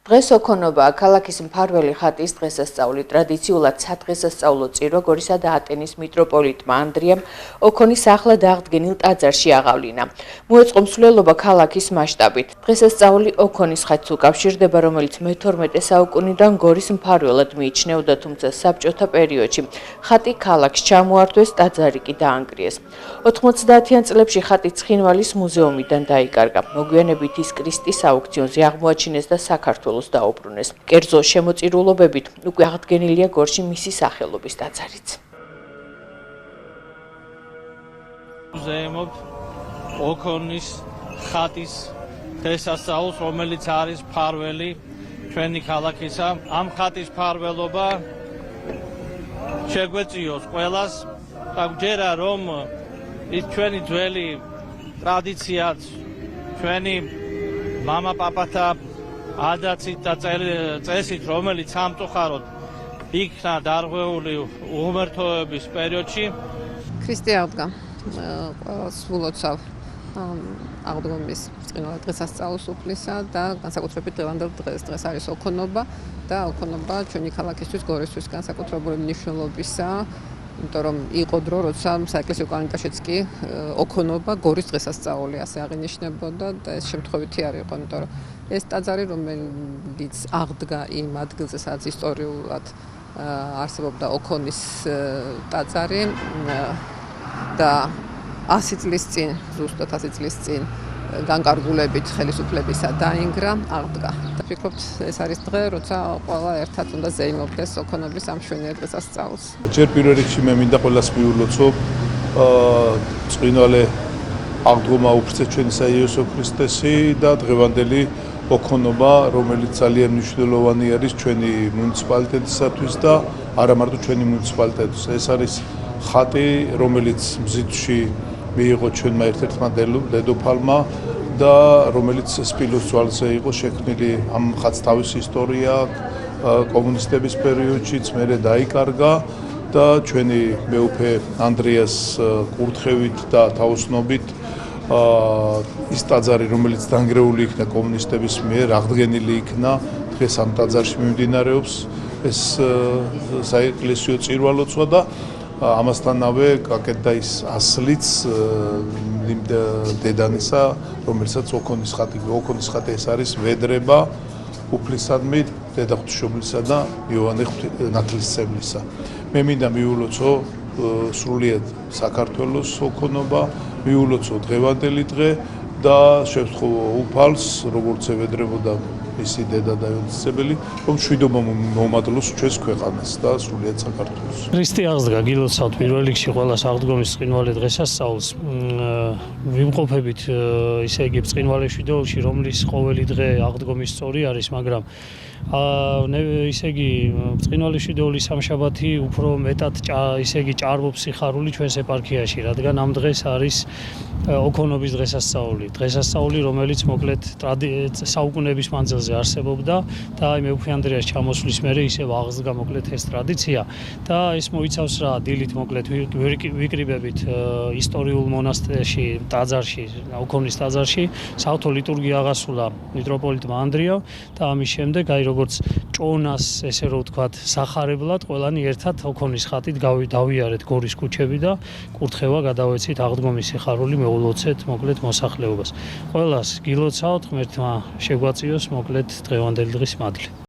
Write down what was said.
დღეს ოქონობაა ქალაქის მფარველი ხატის დღესასწაული. ტრადიციულად სადღესასწაულო წირვა გორისა და ატენის მიტროპოლიტმა ანდრიამ ოქონის ახლად აღდგენილ ტაძარში აღავლინა. მოეწყო მსვლელობა ქალაქის მასშტაბით. დღესასწაული ოქონის ხატს უკავშირდება, რომელიც მე-12 საუკუნიდან გორის მფარველად მიიჩნეოდა, თუმცა საბჭოთა პერიოდში ხატი ქალაქს ჩამოართვეს, ტაძარი კი დაანგრიეს. 90-იან წლებში ხატი ცხინვალის მუზეუმიდან დაიკარგა. მოგვიანებით ის კრისტის აუქციონზე აღმოაჩინეს და საქართველოს დაუბრუნეს. კერძო შემოწირულობებით უკვე აღდგენილია გორში მისი სახელობის ტაძარიც. მუზეუმობ ოქონის ხატის დღესასწაულს, რომელიც არის მფარველი ჩვენი ქალაქისა. ამ ხატის მფარველობა შეგვეწიოს ყველას და გვჯერა, რომ ის ჩვენი ძველი ტრადიციაც, ჩვენი მამა-პაპათა ადაცით და წესით, რომელიც სამწუხაროდ იქნა დარღვეული უღმრთოების პერიოდში. ქრისტე აღდგა, ყველას ულოცავ აღდგომის ცხინვალე დღესასწაულს უფლისა და განსაკუთრებით დღევანდელ დღეს. დღეს არის ოქონობა და ოქონობა ჩვენი ქალაქისთვის, გორისთვის განსაკუთრებული მნიშვნელობისაა. იმიტომ რომ იყო დრო, როცა საეკლესიო კალენდარშიც კი ოქონობა გორის დღესასწაული ასე აღინიშნებოდა და ეს შემთხვევითი არ იყო, იმიტომ რომ ეს ტაძარი, რომელიც აღდგა იმ ადგილზე, სადაც ისტორიულად არსებობდა ოქონის ტაძარი და 100 წლის წინ, ზუსტად 100 წლის წინ განკარგულებით ხელისუფლებისა დაინგრა, აღდგა. ვფიქრობთ, ეს არის დღე, როცა ყველა ერთად უნდა ზეიმობდეს ოქონობის ამ მშვენიერ დღესასწაულს. ჯერ პირველ რიგში მე მინდა ყველას მიულოცო ცხინვალე აღდგომა უფრთეს ჩვენისა იესო ქრისტესი და დღევანდელი ოქონობა, რომელიც ძალიან მნიშვნელოვანი არის ჩვენი მუნიციპალიტეტისათვის და არა მარტო ჩვენი მუნიციპალიტეტის. ეს არის ხატი, რომელიც მზითში მიიღო ჩვენმა ერთ-ერთმა დედოფალმა და რომელიც სპილოს ძვალზე იყო შექმნილი. ამ ხატს თავისი ისტორია კომუნისტების პერიოდშიც მერე დაიკარგა და ჩვენი მეუფე ანდრიას კურთხევით და თაოსნობით ის ტაძარი, რომელიც დანგრეული იქნა კომუნისტების მიერ, აღდგენილი იქნა, დღეს ამ ტაძარში მიმდინარეობს ეს საეკლესიო წირვა-ლოცვა და ამასთანავე გაკეთდა ის ასლიც დედანისა, რომელსაც ოქონის ხატი ეს არის ვედრება უფლისადმი დედა ღვთისმშობლისა და იოანე ნათლისმცემლისა. მე მინდა მიულოცო სრულიად საქართველოს ოქონობა, მიულოცო დღევანდელი დღე და შევთხოვო უფალს, როგორც ევედრებოდა მისი დედა და ევედრებელი, რომ მშვიდობა მომადლოს ჩვენს ქვეყანას და სრულიად საქართველოს. ქრისტე აღდგა, გილოცავთ პირველ რიგში ყველას აღდგომის ცხინვალე დღესასწაულს. ვიმყოფებით ისე იგი ცხინვალე შვიდეულში, რომლის ყოველი დღე აღდგომის სწორი არის, მაგრამ ისე იგი ცხინვალე შვიდეულის სამშაბათი უფრო მეტად ისე იგი ჭარბობს სიხარული ჩვენს ეპარქიაში, რადგან ამ დღეს არის ოქონობის დღესასწაული, რომელიც მოკლედ საუკუნეების მანძილზე არსებობდა და აი მეუფე ანდრიას ჩამოსვლის მერე ისევ აღსდგა მოკლედ ეს ტრადიცია და ეს მოიცავს რა, დილით მოკლედ ვიკრიბებით ისტორიულ მონასტერში, ტაძარში, ოქონის ტაძარში, საღვთო ლიტურგია აღასრულა მიტროპოლიტმა ანდრიამ და ამის შემდეგ აი როგორც ჭონას, ესე რომ ვთქვათ, სახარებლად ყველანი ერთად ოქონის ხატით დავიარეთ გორის ქუჩები და კურთხევა გადავეცით აღდგომის სიხარული მოვულოცეთ მოკლედ მოსახლეობას. ყველას გილოცავთ, ღმერთმა შეგვაწიოს მოკლედ დღევანდელი დღის მადლი.